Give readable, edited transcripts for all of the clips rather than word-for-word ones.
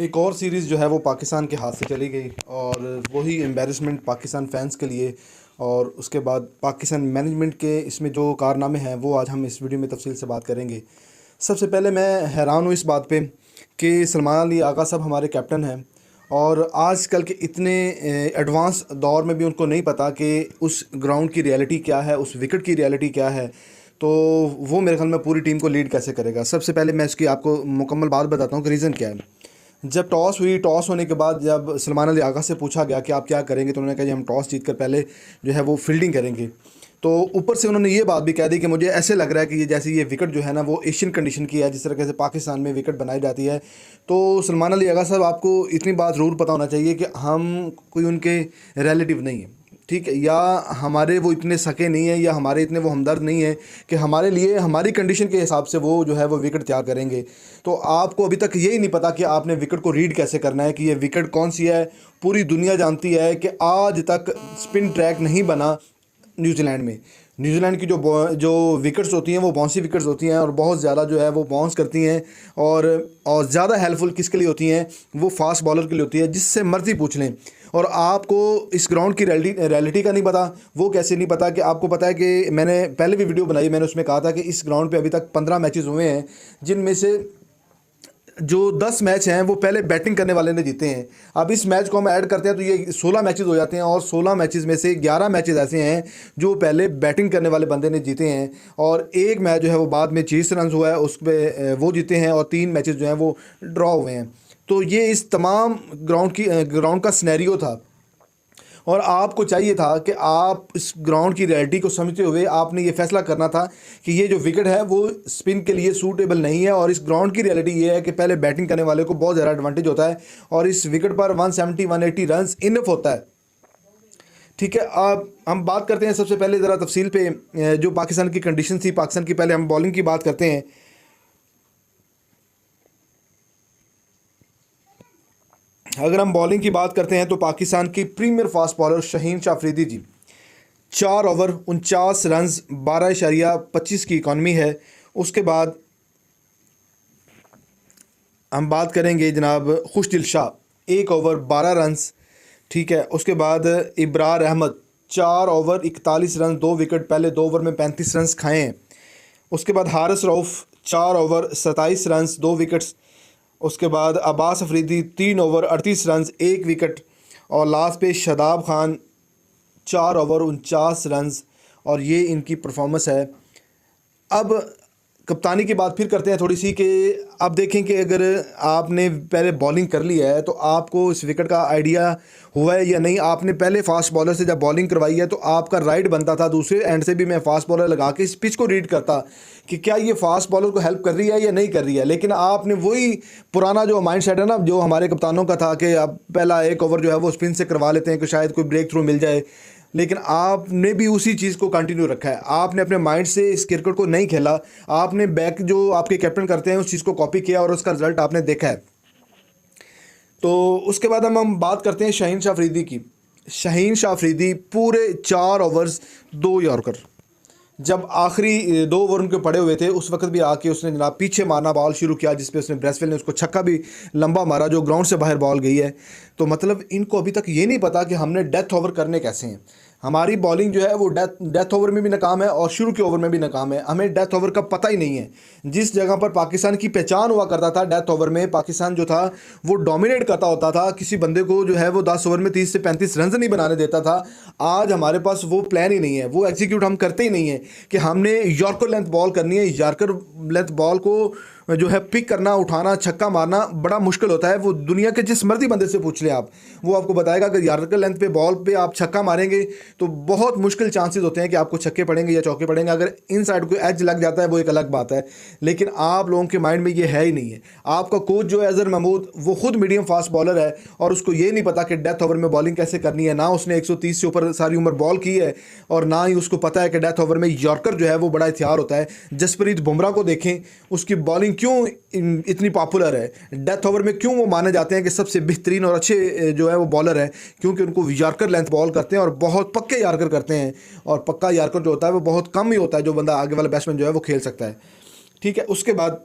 एक और सीरीज़ जो है वो पाकिस्तान के हाथ से चली गई और वही एम्बैरेसमेंट पाकिस्तान फैंस के लिए। और उसके बाद पाकिस्तान मैनेजमेंट के इसमें जो कारनामे हैं वो आज हम इस वीडियो में तफसील से बात करेंगे। सबसे पहले मैं हैरान हूँ इस बात पे कि सलमान अली आगा साहब हमारे कैप्टन हैं और आजकल के इतने एडवांस दौर में भी उनको नहीं पता कि उस ग्राउंड की रियलिटी क्या है, उस विकेट की रियलिटी क्या है। तो वो मेरे ख्याल में पूरी टीम को लीड कैसे करेगा। सबसे पहले मैं इसकी आपको मुकम्मल बात बताता हूँ कि रीज़न क्या है। जब टॉस हुई, टॉस होने के बाद जब सलमान अली आगा से पूछा गया कि आप क्या करेंगे, तो उन्होंने कहा जी हम टॉस जीत कर पहले जो है वो फील्डिंग करेंगे। तो ऊपर से उन्होंने ये बात भी कह दी कि मुझे ऐसे लग रहा है कि ये जैसे ये विकेट जो है ना वो एशियन कंडीशन की है, जिस तरह से पाकिस्तान में विकेट बनाई जाती है। तो सलमान अली आगा साहब, आपको इतनी बात ज़रूर पता होना चाहिए कि हम कोई उनके रिलेटिव नहीं है, ठीक है, या हमारे वो इतने सके नहीं है, या हमारे इतने वो हमदर्द नहीं है कि हमारे लिए हमारी कंडीशन के हिसाब से वो जो है वो विकेट तैयार करेंगे। तो आपको अभी तक यही नहीं पता कि आपने विकेट को रीड कैसे करना है, कि ये विकेट कौन सी है। पूरी दुनिया जानती है कि आज तक स्पिन ट्रैक नहीं बना न्यूजीलैंड में। न्यूजीलैंड की जो विकेट्स होती हैं वो बाउंसी विकेट्स होती हैं और बहुत ज़्यादा जो है वो बाउंस करती हैं। और ज़्यादा हेल्पफुल किसके लिए होती हैं? वो फास्ट बॉलर के लिए होती है, जिससे मर्जी पूछ लें। और आपको इस ग्राउंड की रियलिटी का नहीं पता। वो कैसे नहीं पता कि आपको पता है कि मैंने पहले भी वीडियो बनाई, मैंने उसमें कहा था कि इस ग्राउंड पे अभी तक 15 मैचेस हुए हैं, जिनमें से जो 10 मैच हैं वो पहले बैटिंग करने वाले ने जीते हैं। अब इस मैच को हम ऐड करते हैं तो ये 16 मैचेस हो जाते हैं, और 16 मैचेस में से 11 मैचेस ऐसे हैं जो पहले बैटिंग करने वाले बंदे ने जीते हैं, और एक मैच जो है वो बाद में 6 रन हुआ है उस पर वो जीते हैं, और 3 मैचेस जो हैं वो ड्रॉ हुए हैं। तो ये इस तमाम ग्राउंड का सिनेरियो था, और आपको चाहिए था कि आप इस ग्राउंड की रियलिटी को समझते हुए आपने ये फैसला करना था कि ये जो विकेट है वो स्पिन के लिए सूटेबल नहीं है। और इस ग्राउंड की रियलिटी ये है कि पहले बैटिंग करने वाले को बहुत ज़्यादा एडवांटेज होता है, और इस विकेट पर 170-180 रन इनफ होता है, ठीक है। अब हम बात करते हैं सबसे पहले ज़रा तफसील पे जो पाकिस्तान की कंडीशन थी पाकिस्तान की। पहले हम बॉलिंग की बात करते हैं। अगर हम बॉलिंग की बात करते हैं तो पाकिस्तान की premier fast bowler Shaheen Shah Afridi ji, 4 over 49 run, 12.25 की इकॉनमी है। उसके बाद हम बात करेंगे जनाब खुशदिल शाह, 1 ओवर 12 रन, ठीक है। उसके बाद Ibrar Ahmed, 4 over 41 run, 2 wicket, पहले 2 ओवर में 35 रन खाए हैं। उसके बाद Haris Rauf, 4 over 27 run, 2 wickets. उसके बाद Abbas Afridi, 3 over 38 run, 1 wicket. और लास्ट पे शादाब खान, 4 ओवर 49 रन, और ये इनकी परफॉर्मेंस है। अब कप्तानी की बात फिर करते हैं थोड़ी सी, कि अब देखें कि अगर आपने पहले बॉलिंग कर ली है तो आपको इस विकेट का आइडिया हुआ है या नहीं। आपने पहले फास्ट बॉलर से जब बॉलिंग करवाई है तो आपका राइट बनता था दूसरे एंड से भी मैं फास्ट बॉलर लगा के इस पिच को रीड करता कि क्या ये फास्ट बॉलर को हेल्प कर रही है या नहीं कर रही है। लेकिन आपने वही पुराना जो माइंड सेट है ना, जो हमारे कप्तानों का था कि अब पहला 1 ओवर जो है वो स्पिन से करवा लेते हैं कि शायद कोई ब्रेक थ्रू मिल जाए, लेकिन आपने भी उसी चीज़ को कंटिन्यू रखा है। आपने अपने माइंड से इस क्रिकेट को नहीं खेला, आपने बैक जो आपके कैप्टन करते हैं उस चीज़ को कॉपी किया, और उसका रिजल्ट आपने देखा है। तो उसके बाद हम बात करते हैं शाहीन शाह अफरीदी की। शाहीन शाह अफरीदी पूरे 4 ओवर्स 2 यॉर्कर, जब आखिरी 2 ओवर उनके पड़े हुए थे उस वक्त भी आके उसने जनाब पीछे मारना बॉल शुरू किया, जिसपे उसने ब्रेसवेल ने उसको छक्का भी लंबा मारा जो ग्राउंड से बाहर बॉल गई है। तो मतलब इनको अभी तक ये नहीं पता कि हमने डेथ ओवर करने कैसे हैं। हमारी बॉलिंग जो है वो डेथ ओवर में भी नाकाम है और शुरू के ओवर में भी नाकाम है। हमें डेथ ओवर का पता ही नहीं है। जिस जगह पर पाकिस्तान की पहचान हुआ करता था डेथ ओवर में, पाकिस्तान जो था वो डोमिनेट करता होता था, किसी बंदे को जो है वो 10 ओवर में 30 से 35 रन नहीं बनाने देता था। आज हमारे पास वो प्लान ही नहीं है, वो एग्जीक्यूट हम करते ही नहीं है कि हमने यॉर्कर लेंथ बॉल करनी है। यॉर्कर लेंथ बॉल को जो है पिक करना, उठाना, छक्का मारना बड़ा मुश्किल होता है। वो दुनिया के जिस मर्जी बंदे से पूछ ले आप, वो आपको बताएगा कि यॉर्कर लेंथ पे बॉल पे आप छक्का मारेंगे तो बहुत मुश्किल चांसेस होते हैं कि आपको छक्के पड़ेंगे या चौके पड़ेंगे। अगर इन साइड को एज लग जाता है वो एक अलग बात है, लेकिन आप लोगों के माइंड में ये है ही नहीं है। आपका कोच जो है अजहर महमूद, वो खुद मीडियम फास्ट बॉलर है और उसको ये नहीं पता कि डेथ ओवर में बॉलिंग कैसे करनी है। ना उसने 130 से ऊपर सारी उम्र बॉल की है, और ना ही उसको पता है कि डेथ ओवर में यॉर्कर जो है वो बड़ा हथियार होता है। जसप्रीत बुमराह को देखें, उसकी बॉलिंग क्यों इतनी पॉपुलर है, डेथ ओवर में क्यों वो माने जाते हैं कि सबसे बेहतरीन और अच्छे जो है वो बॉलर है, क्योंकि उनको यॉर्कर लेंथ बॉल करते हैं और बहुत पक्के यॉर्कर करते हैं। और पक्का यॉर्कर जो होता है वो बहुत कम ही होता है जो बंदा आगे वाला बैट्समैन जो है वो खेल सकता है, ठीक है। उसके बाद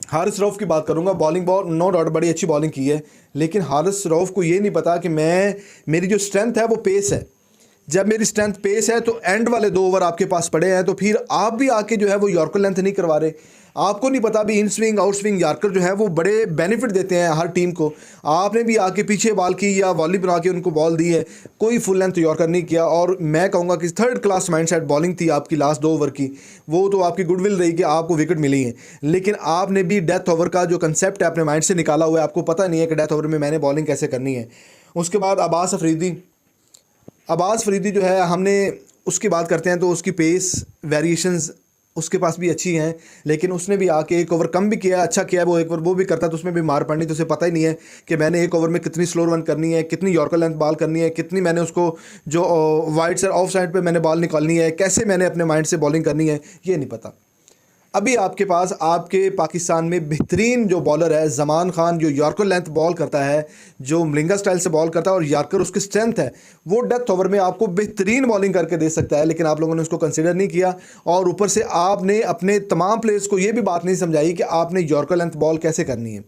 हारिस रऊफ़ की बात करूंगा। बॉलिंग बहुत नो डाउट बड़ी अच्छी बॉलिंग की है, लेकिन हारिस रऊफ़ को ये नहीं पता कि मेरी जो स्ट्रेंथ है वो पेस है। जब मेरी स्ट्रेंथ पेस है तो एंड वाले 2 ओवर आपके पास पड़े हैं, तो फिर आप भी आके जो है वो यॉर्कर लेंथ नहीं करवा रहे। आपको नहीं पता भी in swing out swing yorker जो है वो बड़े बेनिफिट देते हैं हर टीम को। आपने भी आके पीछे बॉल की या वॉली बना के उनको बॉल दी है, कोई फुल लेंथ यॉर्कर नहीं किया। और मैं कहूँगा कि थर्ड क्लास माइंडसेट बॉलिंग थी आपकी लास्ट 2 ओवर की। वो तो आपकी गुडविल रही कि आपको विकेट मिली है, लेकिन आपने भी डेथ ओवर का जो कंसेप्ट है अपने माइंड से निकाला हुआ है। आपको पता नहीं है कि डेथ ओवर में मैंने बॉलिंग कैसे करनी है। उसके बाद अब्बास फरीदी जो है, हमने उसकी बात करते हैं तो उसकी पेस वेरिएशंस उसके पास भी अच्छी हैं, लेकिन उसने भी आके 1 ओवर कम भी किया, अच्छा किया। वो 1 ओवर वो भी करता तो उसमें भी मार पड़नी, तो उसे पता ही नहीं है कि मैंने 1 ओवर में कितनी स्लो रन करनी है, कितनी यॉर्कर लेंथ बॉल करनी है, कितनी मैंने उसको जो वाइड साइड ऑफ साइड पे मैंने बॉल निकालनी है, कैसे मैंने अपने माइंड से बॉलिंग करनी है, ये नहीं पता। अभी आपके पास आपके पाकिस्तान में बेहतरीन जो बॉलर है ज़मान खान, जो यॉर्कर लेंथ बॉल करता है, जो मलिंगा स्टाइल से बॉल करता है और यॉर्कर उसकी स्ट्रेंथ है, वो डेथ ओवर में आपको बेहतरीन बॉलिंग करके दे सकता है, लेकिन आप लोगों ने उसको कंसिडर नहीं किया। और ऊपर से आपने अपने तमाम प्लेयर्स को ये भी बात नहीं समझाई कि आपने यॉर्कर लेंथ बॉल कैसे करनी है।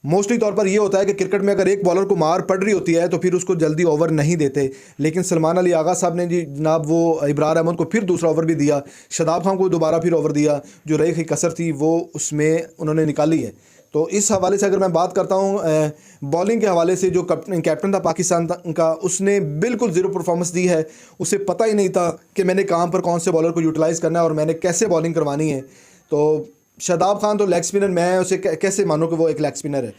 मोस्टली तौर पर ये होता है कि क्रिकेट में अगर एक बॉलर को मार पड़ रही होती है तो फिर उसको जल्दी ओवर नहीं देते, लेकिन सलमान अली आगा साहब ने जी जनाब वो इब्रार अहमद को फिर दूसरा ओवर भी दिया, शादाब खान को दोबारा फिर ओवर दिया, जो रही की कसर थी वो उसमें उन्होंने निकाली है। तो इस हवाले से अगर मैं बात करता हूँ बॉलिंग के हवाले से, जो कैप्टन था पाकिस्तान का, उसने बिल्कुल ज़ीरो परफॉर्मेंस दी है। उसे पता ही नहीं था कि मैंने कहाँ पर कौन से बॉलर को यूटिलाइज़ करना है और मैंने कैसे बॉलिंग करवानी है। तो शादाब खान तो लेग स्पिनर, मैं उसे कैसे मानूं कि वो एक लेग स्पिनर है।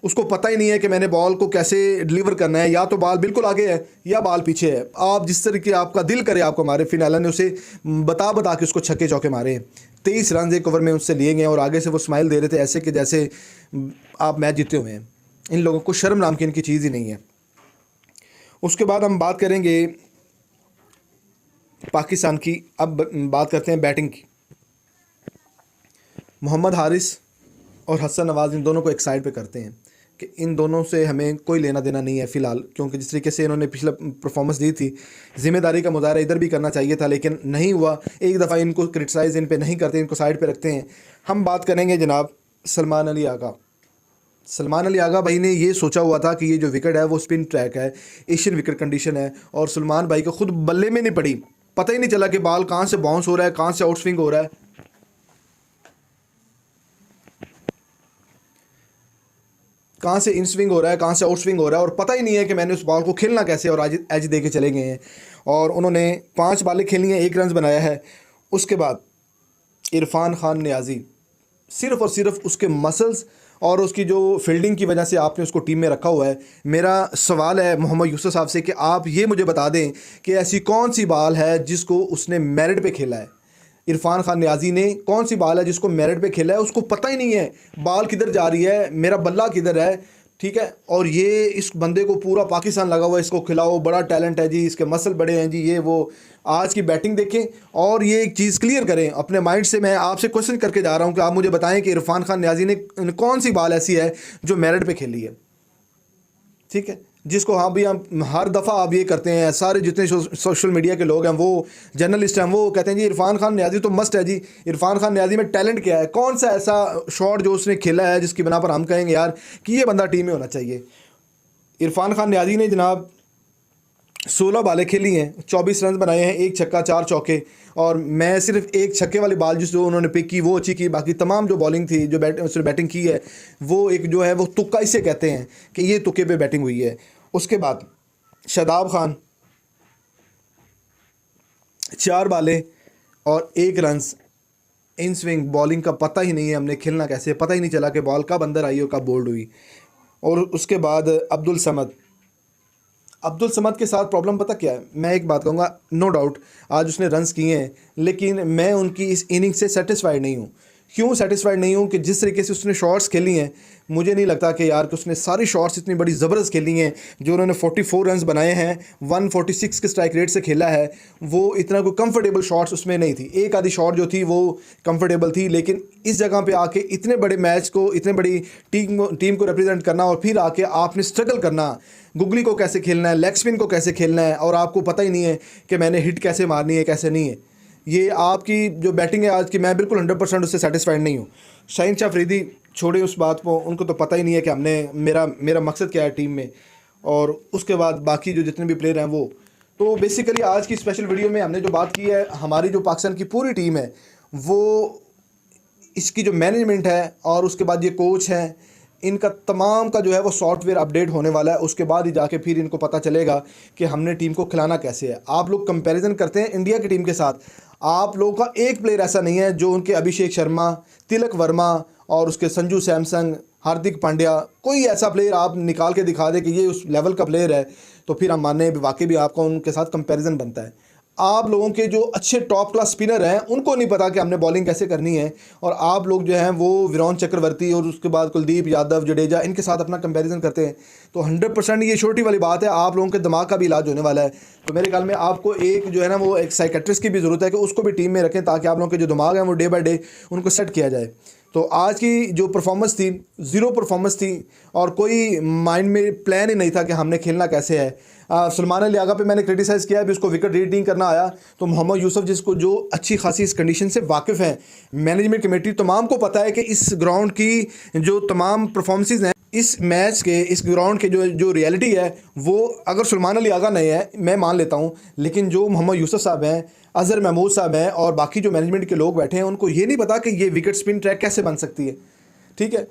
उसको पता ही नहीं है कि मैंने बॉल को कैसे डिलीवर करना है, या तो बॉल बिल्कुल आगे है या बॉल पीछे है। आप जिस तरीके आपका दिल करे आपको मारे। फिनाला ने उसे बता के उसको छक्के चौके मारे। 23 रन 1 ओवर में उससे लिए गए और आगे से वो स्माइल दे रहे थे ऐसे कि जैसे आप मैच जीते हुए हैं। इन लोगों को शर्म नाम की इनकी चीज़ ही नहीं है। उसके बाद हम बात करेंगे पाकिस्तान की। अब बात करते हैं बैटिंग की। मोहम्मद हारिस और हसन नवाज़, इन दोनों को एक साइड पे करते हैं कि इन दोनों से हमें कोई लेना देना नहीं है फ़िलहाल, क्योंकि जिस तरीके से इन्होंने पिछला परफॉर्मेंस दी थी, ज़िम्मेदारी का मुजाहरा इधर भी करना चाहिए था, लेकिन नहीं हुआ। एक दफ़ा इनको क्रिटिसाइज़ इन पे नहीं करते, इनको साइड पे रखते हैं। हम बात करेंगे जनाब सलमान अली आगा। सलमान अली आगा भाई ने ये सोचा हुआ था कि ये जो विकेट है वो स्पिन ट्रैक है, एशियन विकेट कंडीशन है, और सलमान भाई को खुद बल्ले में नहीं पड़ी, पता ही नहीं चला कि बॉल कहाँ से बाउंस हो रहा है, कहाँ से आउट स्विंग हो रहा है, कहाँ से इन स्विंग हो रहा है, कहाँ से आउट स्विंग हो रहा है, और पता ही नहीं है कि मैंने उस बॉल को खेलना कैसे, और आज एज दे के चले गए हैं। और उन्होंने 5 बॉलें खेली हैं, 1 रन बनाया है। उसके बाद इरफान खान नियाज़ी, सिर्फ़ और सिर्फ उसके मसल्स और उसकी जो फील्डिंग की वजह से आपने उसको टीम में रखा हुआ है। मेरा सवाल है मोहम्मद यूसुफ साहब से कि आप ये मुझे बता दें कि ऐसी कौन सी बॉल है जिसको उसने मेरिट पे खेला है। इरफान खान नियाज़ी ने कौन सी बॉल है जिसको मेरिट पे खेला है, उसको पता ही नहीं है बॉल किधर जा रही है, मेरा बल्ला किधर है, ठीक है। और ये इस बंदे को पूरा पाकिस्तान लगा हुआ है, इसको खिलाओ, बड़ा टैलेंट है जी, इसके मसल बड़े हैं जी, ये वो। आज की बैटिंग देखें और ये एक चीज़ क्लियर करें अपने माइंड से। मैं आपसे क्वेश्चन करके जा रहा हूँ कि आप मुझे बताएं कि इरफान खान नियाज़ी ने कौन सी बॉल ऐसी है जो मेरिट पे खेली है, ठीक है, जिसको हाँ भी हम हर दफ़ा आप ये करते हैं। सारे जितने सोशल मीडिया के लोग हैं, वो जर्नलिस्ट हैं, वो कहते हैं जी इरफान खान नियाज़ी तो मस्त है जी। इरफान खान नियाज़ी में टैलेंट क्या है, कौन सा ऐसा शॉट जो उसने खेला है जिसकी बिना पर हम कहेंगे यार कि ये बंदा टीम में होना चाहिए। इरफान खान नियाज़ी ने जनाब 16 बॉलें खेली हैं, 24 रन बनाए हैं, 1 छक्का 4 चौके। और मैं सिर्फ 1 छक्के वाली बॉल जिस जो उन्होंने पिक की वो अच्छी की, बाकी तमाम जो बॉलिंग थी, जो उसने बैटिंग की है, वो एक जो है वो तुक्का इसे कहते हैं कि ये तुक्के पे बैटिंग हुई है। उसके बाद शादाब खान 4 बॉलें और 1 रन, इन स्विंग बॉलिंग का पता ही नहीं है, हमने खेलना कैसे, पता ही नहीं चला कि बॉल कब अंदर आई और कब बोल्ड हुई। और उसके बाद अब्दुल समद के साथ प्रॉब्लम पता क्या है, मैं एक बात कहूँगा, नो डाउट आज उसने रन्स किए हैं, लेकिन मैं उनकी इस इनिंग से सेटिस्फाइड नहीं हूँ। क्यों सेटिस्फाइड नहीं हूँ कि जिस तरीके से उसने शॉट्स खेली हैं, मुझे नहीं लगता कि यार कि उसने सारी शॉट्स इतनी बड़ी ज़बरदस्त खेली हैं। जो उन्होंने 44 रन्स बनाए हैं, 146 के स्ट्राइक रेट से खेला है, वो इतना कोई कंफर्टेबल शॉट्स उसमें नहीं थी। एक आधी शॉट जो थी वो कंफर्टेबल थी, लेकिन इस जगह पे आके इतने बड़े मैच को, इतने बड़ी टीम को रिप्रेजेंट करना, और फिर आके आपने स्ट्रगल करना, गुगली को कैसे खेलना है, लेग स्पिन को कैसे खेलना है, और आपको पता ही नहीं है कि मैंने हिट कैसे मारनी है कैसे नहीं है। ये आपकी जो बैटिंग है आज की, मैं बिल्कुल 100% उससे सेटिस्फाइड नहीं हूँ। शाहीन शाह अफरीदी छोड़े उस बात को, उनको तो पता ही नहीं है कि हमने मेरा मकसद क्या है टीम में। और उसके बाद बाकी जो जितने भी प्लेयर हैं वो, तो बेसिकली आज की स्पेशल वीडियो में हमने जो बात की है, हमारी जो पाकिस्तान की पूरी टीम है वो, इसकी जो मैनेजमेंट है और उसके बाद ये कोच हैं, इनका तमाम का जो है वो सॉफ्टवेयर अपडेट होने वाला है। उसके बाद ही जाके फिर इनको पता चलेगा कि हमने टीम को खिलाना कैसे है। आप लोग कंपैरिजन करते हैं इंडिया की टीम के साथ, आप लोगों का एक प्लेयर ऐसा नहीं है जो उनके अभिषेक शर्मा, तिलक वर्मा और उसके संजू सैमसन, हार्दिक पांड्या, कोई ऐसा प्लेयर आप निकाल के दिखा दे कि ये उस लेवल का प्लेयर है, तो फिर हम माने वाकई भी आपका उनके साथ कंपैरिजन बनता है। आप लोगों के जो अच्छे टॉप क्लास स्पिनर हैं उनको नहीं पता कि हमने बॉलिंग कैसे करनी है, और आप लोग जो हैं वो वीरेंद्र चक्रवर्ती और उसके बाद कुलदीप यादव, जडेजा, इनके साथ अपना कंपैरिजन करते हैं। तो 100% ये छोटी वाली बात है, आप लोगों के दिमाग का भी इलाज होने वाला है। तो मेरे ख्याल में आपको एक जो है ना वो एक साइकेट्रिस्ट की भी ज़रूरत है कि उसको भी टीम में रखें, ताकि आप लोगों के जो दिमाग हैं वो डे बाय डे उनको सेट किया जाए। तो आज की जो परफॉर्मेंस थी, ज़ीरो परफॉर्मेंस थी और कोई माइंड में प्लान ही नहीं था कि हमने खेलना कैसे है। सलमान अली आगा पे मैंने क्रिटिसाइज़ किया भी, उसको विकेट रीडिंग करना आया, तो मोहम्मद यूसुफ जिसको जो अच्छी खासी इस कंडीशन से वाकिफ़ हैं, मैनेजमेंट कमेटी तमाम को पता है कि इस ग्राउंड की जो तमाम परफॉर्मेंसेज हैं, इस मैच के, इस ग्राउंड के जो रियलिटी है वो, अगर सलमान अली आगा नहीं है मैं मान लेता हूँ, लेकिन जो मोहम्मद यूसुफ साहब हैं, अज़हर महमूद साहब हैं और बाकी जो मैनेजमेंट के लोग बैठे हैं, उनको ये नहीं पता कि ये विकेट स्पिन ट्रैक कैसे बन सकती है। ठीक है,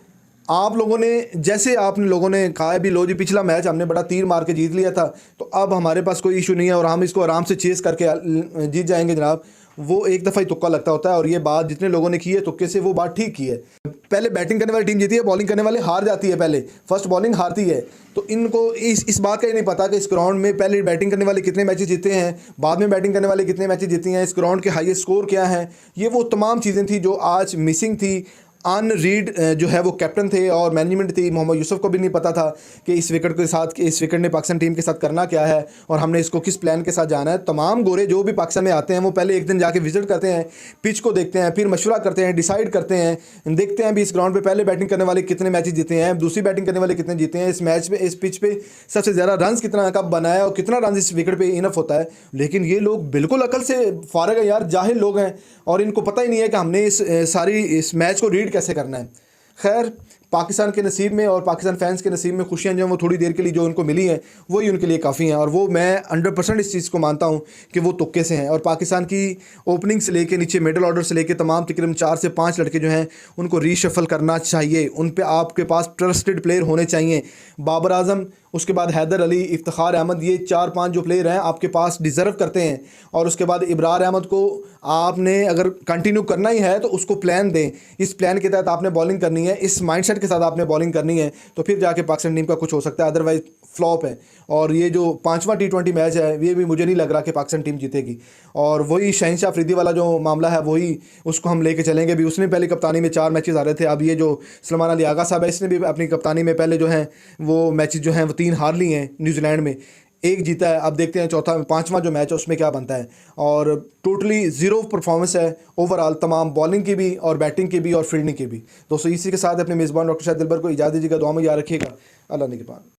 आप लोगों ने, जैसे आपने लोगों ने कहा है भी लो जी पिछला मैच हमने बड़ा तीर मार के जीत लिया था, तो अब हमारे पास कोई इशू नहीं है और हम इसको आराम से चेस करके जीत जाएंगे जनाब, वो एक दफ़ा ही तुक्का लगता होता है। और ये बात जितने लोगों ने की है तुक्के से, वो बात ठीक की है। पहले बैटिंग करने वाली टीम जीती है, बॉलिंग करने वाले हार जाती है, पहले फर्स्ट बॉलिंग हारती है। तो इनको इस बात का ही नहीं पता कि इस ग्राउंड में पहले बैटिंग करने वाले कितने मैचेस जीते हैं, बाद में बैटिंग करने वाले कितने मैचेस जीते हैं, इस ग्राउंड के हाईएस्ट स्कोर क्या है। ये वो तमाम चीज़ें थी जो आज मिसिंग थी। अन रीड जो है वो कैप्टन थे और मैनेजमेंट थी, मोहम्मद यूसुफ को भी नहीं पता था कि इस विकेट ने पाकिस्तान टीम के साथ करना क्या है और हमने इसको किस प्लान के साथ जाना है। तमाम गोरे जो भी पाकिस्तान में आते हैं वो पहले एक दिन जाके विजिट करते हैं, पिच को देखते हैं, फिर मशवरा करते हैं, डिसाइड करते हैं, देखते हैं भी इस ग्राउंड पे पहले बैटिंग करने वाले कितने मैचेस जीते हैं, दूसरी बैटिंग करने वाले कितने जीते हैं, इस मैच में, इस पिच पे सबसे ज़्यादा रन कितना कब बनाया और कितना रन इस विकेट पे इनफ होता है। लेकिन ये लोग बिल्कुल अकल से फारग है यार, जाहिल लोग हैं और इनको पता ही नहीं है कि हमने इस मैच को रीड कैसे करना है। खैर, पाकिस्तान के नसीब में और पाकिस्तान फैंस के नसीब में खुशियां जो हैं वो थोड़ी देर के लिए जो उनको मिली हैं वही उनके लिए काफ़ी हैं, और वो मैं 100% इस चीज़ को मानता हूं कि वो तुक्के से हैं। और पाकिस्तान की ओपनिंग से लेके नीचे मिडल ऑर्डर से लेके तमाम तकरीबन 4 से 5 लड़के जो हैं उनको रीशफल करना चाहिए। उन पे आपके पास ट्रस्टेड प्लेयर होने चाहिए। बाबर आजम, उसके बाद हैदर अली, इफ्तिखार अहमद, ये 4-5 जो प्लेयर हैं आपके पास डिज़र्व करते हैं। और उसके बाद इब्रार अहमद को आपने अगर कंटिन्यू करना ही है तो उसको प्लान दें, इस प्लान के तहत आपने बॉलिंग करनी है, इस माइंडसेट के साथ आपने बॉलिंग करनी है, तो फिर जाके पाकिस्तान टीम का कुछ हो सकता है। अदरवाइज फ्लॉप है। और ये जो 5वां T20 मैच है ये भी मुझे नहीं लग रहा कि पाकिस्तान टीम जीतेगी। और वही शाहीन शाह अफरीदी वाला जो मामला है वही उसको हम लेके चलेंगे भी। उसने पहले कप्तानी में 4 मैचेस हारे थे। अब ये जो सलमान अली आगा साहब है इसने भी अपनी कप्तानी में पहले जो हैं वो मैचेस जो हैं वो 3 हार लिए हैं, न्यूजीलैंड में 1 जीता है। अब देखते हैं 5वां जो मैच है उसमें क्या बनता है। और टोटली ज़ीरो परफॉर्मेंस है ओवरऑल, तमाम बॉलिंग की भी और बैटिंग की भी और फील्डिंग की भी। दोस्तों इसी के साथ अपने मेज़बान डॉक्टर शाहिद दिलबर को इजाज़त दीजिएगा। दुआ में याद रखिएगा। अल्लाह ने के पास।